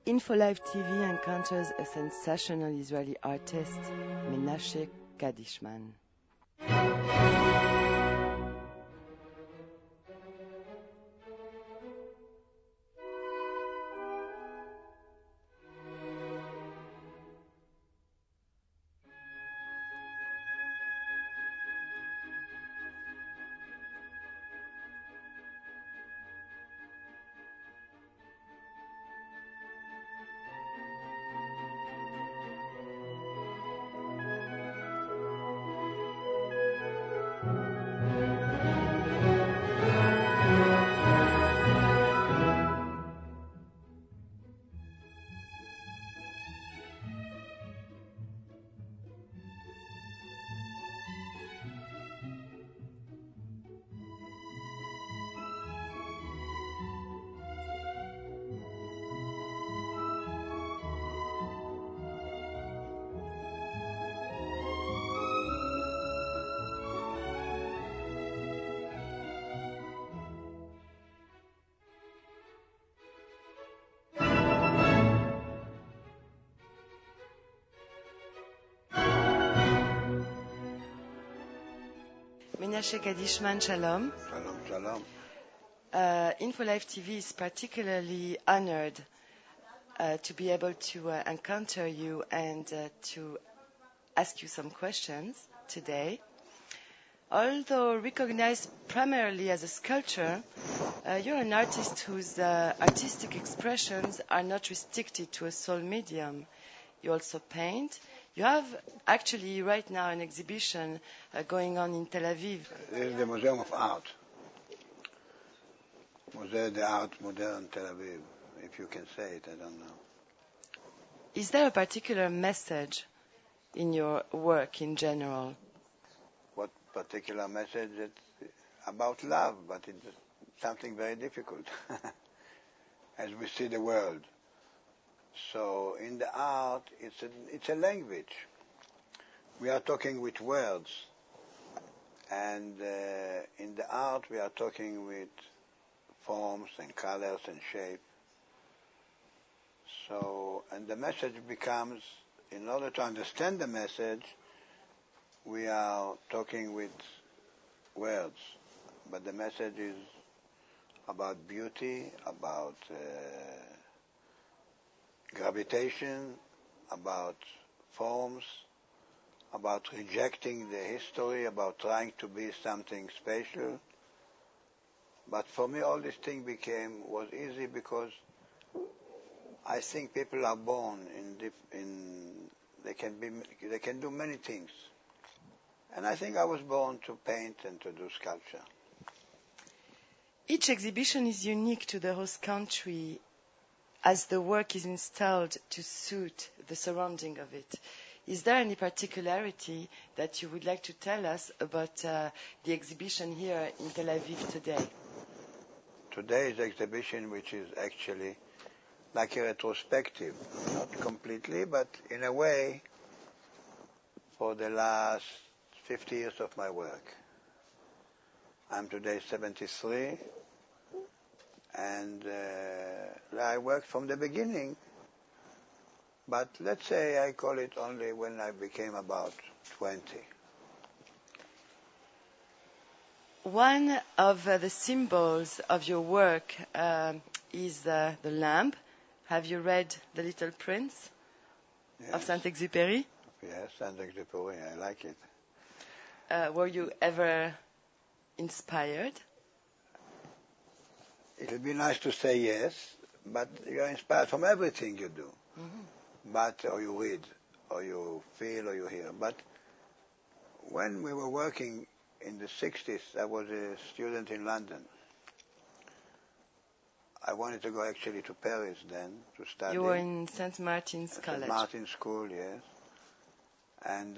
InfoLive TV encounters a sensational Israeli artist, Menashe Kadishman. Menashe Kadishman, shalom. Shalom, shalom. InfoLive TV is particularly honored to be able to encounter you and to ask you some questions today. Although recognized primarily as a sculptor, you're an artist whose artistic expressions are not restricted to a sole medium. You also paint. You have actually right now an exhibition going on in Tel Aviv. This is the Museum of Art. Musée d'Art Moderne Tel Aviv, if you can say it, I don't know. Is there a particular message in your work in general? What particular message? It's about love, but it's something very difficult as we see the world. So in the art, it's a language. We are talking with words. And in the art, we are talking with forms and colors and shape. So, and the message becomes, in order to understand the message, we are talking with words. But the message is about beauty, about gravitation, about forms, about rejecting the history, about trying to be something special. But for me, all this thing was easy because I think people are born they can do many things. And I think I was born to paint and to do sculpture. Each exhibition is unique to the host country as the work is installed to suit the surrounding of it. Is there any particularity that you would like to tell us about the exhibition here in Tel Aviv today? Today's exhibition, which is actually like a retrospective, not completely, but in a way, for the last 50 years of my work. I'm today 73, and I worked from the beginning, but let's say I call it only when I became about 20. One of the symbols of your work is the lamp. Have you read The Little Prince of Saint-Exupéry? Yes, Saint-Exupéry, I like it. Were you ever inspired? It would be nice to say yes, but you're inspired from everything you do. Mm-hmm. Or you read, or you feel, or you hear. But when we were working in the 60s, I was a student in London. I wanted to go actually to Paris then to study. You were in St. Martin's College. St. Martin's School, yes. And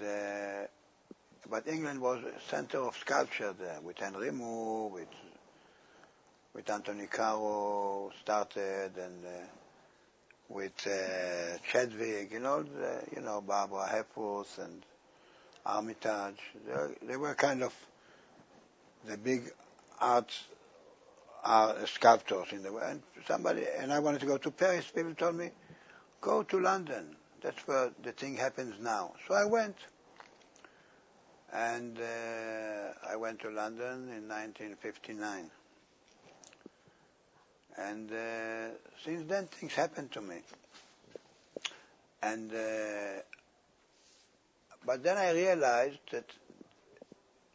but England was a center of sculpture there, with Henry Moore, with Anthony Caro started, and with Chadwick, Barbara Hepworth and Armitage. They were kind of the big art sculptors in the world. And I wanted to go to Paris. People told me, go to London. That's where the thing happens now. So I went. And I went to London in 1959. And since then, things happened to me. And but then I realized that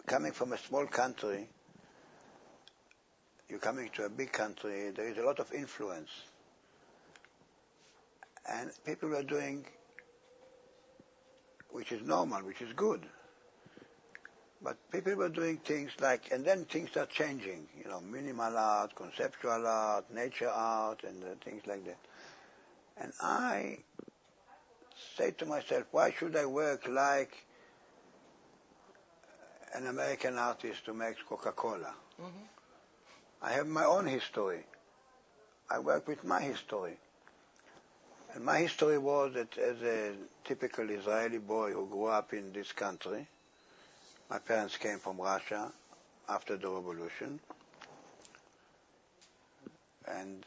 coming from a small country, you're coming to a big country, there is a lot of influence. And people were doing, which is normal, which is good. But people were doing things like, and then things are changing, minimal art, conceptual art, nature art, and things like that. And I say to myself, why should I work like an American artist who makes Coca-Cola? Mm-hmm. I have my own history. I work with my history. And my history was that as a typical Israeli boy who grew up in this country, my parents came from Russia after the revolution, and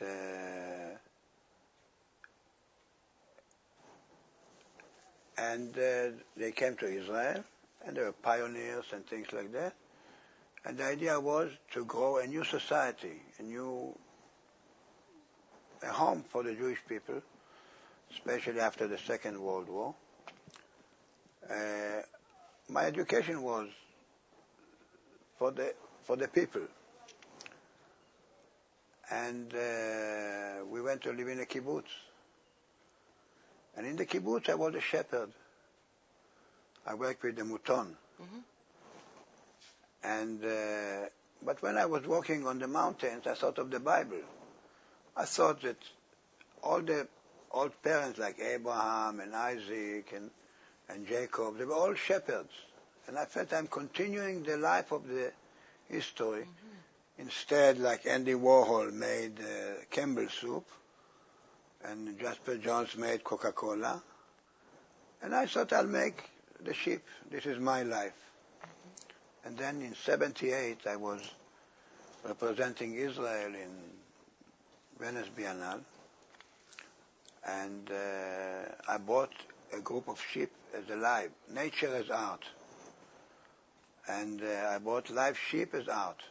they came to Israel, and they were pioneers and things like that. And the idea was to grow a new society, a home for the Jewish people, especially after the Second World War. My education was for the people. And we went to live in a kibbutz. And in the kibbutz I was a shepherd. I worked with the mouton. Mm-hmm. And but when I was walking on the mountains, I thought of the Bible. I thought that all the old parents like Abraham and Isaac and Jacob, they were all shepherds. And I felt I'm continuing the life of the history. Mm-hmm. Instead, like Andy Warhol made Campbell soup, and Jasper Johns made Coca-Cola. And I thought I'll make the sheep. This is my life. Mm-hmm. And then in 1978, I was representing Israel in Venice Biennale. And I bought a group of sheep as alive, nature as art. And I bought live sheep as art.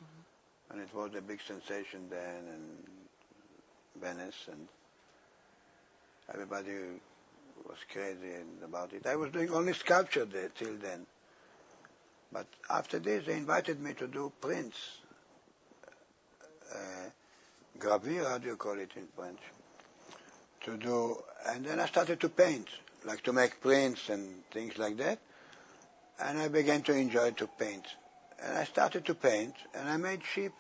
Mm-hmm. And it was a big sensation then in Venice, and everybody was crazy about it. I was doing only sculpture there till then. But after this, they invited me to do prints. Gravure, how do you call it in French? And then I started to paint, like to make prints and things like that. And I began to enjoy to paint. And I started to paint, and I made sheep,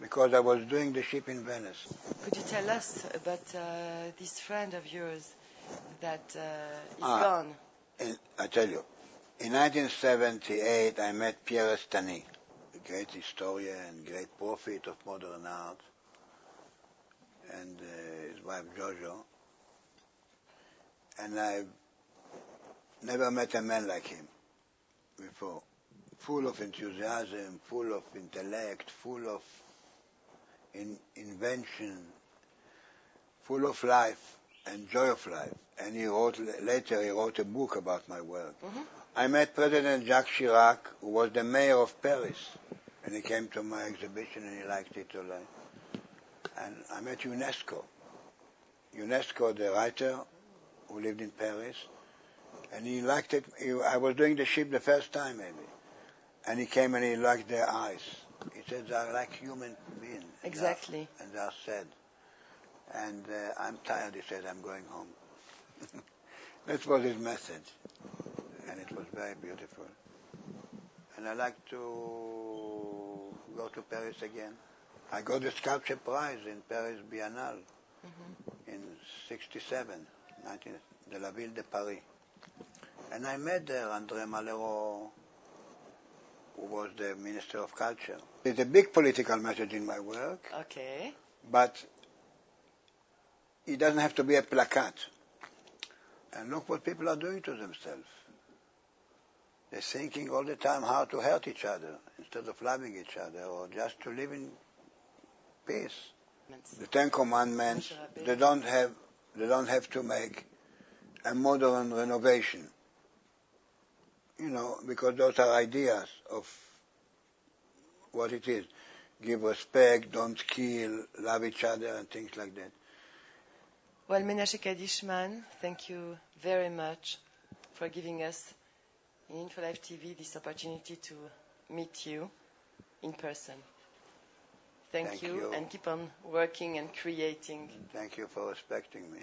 because I was doing the sheep in Venice. Could you tell us about this friend of yours that is gone? I tell you, in 1978 I met Pierre Estany, a great historian and great prophet of modern art, and his wife Jojo. And I've never met a man like him before. Full of enthusiasm, full of intellect, full of invention, full of life and joy of life. And later he wrote a book about my work. Mm-hmm. I met President Jacques Chirac, who was the mayor of Paris, and he came to my exhibition and he liked it a lot. And I met UNESCO, the writer who lived in Paris, and he liked it. I was doing the sheep the first time maybe, and he came and he liked their eyes. He said they are like human beings. Exactly. And they are sad. And I'm tired, he said, I'm going home. That was his message. And it was very beautiful. And I like to go to Paris again. I got the sculpture prize in Paris Biennale in 1967, de la Ville de Paris. And I met there André Malraux, who was the Minister of Culture. There's a big political message in my work. Okay. But it doesn't have to be a placard. And look what people are doing to themselves. They're thinking all the time how to hurt each other instead of loving each other, or just to live in peace. The Ten Commandments, they don't have They don't have to make a modern renovation. Because those are ideas of what it is. Give respect, don't kill, love each other, and things like that. Well, Menashe Kadishman, thank you very much for giving us in InfoLife TV this opportunity to meet you in person. Thank you, and keep on working and creating. Thank you for respecting me.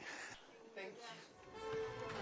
Thank you.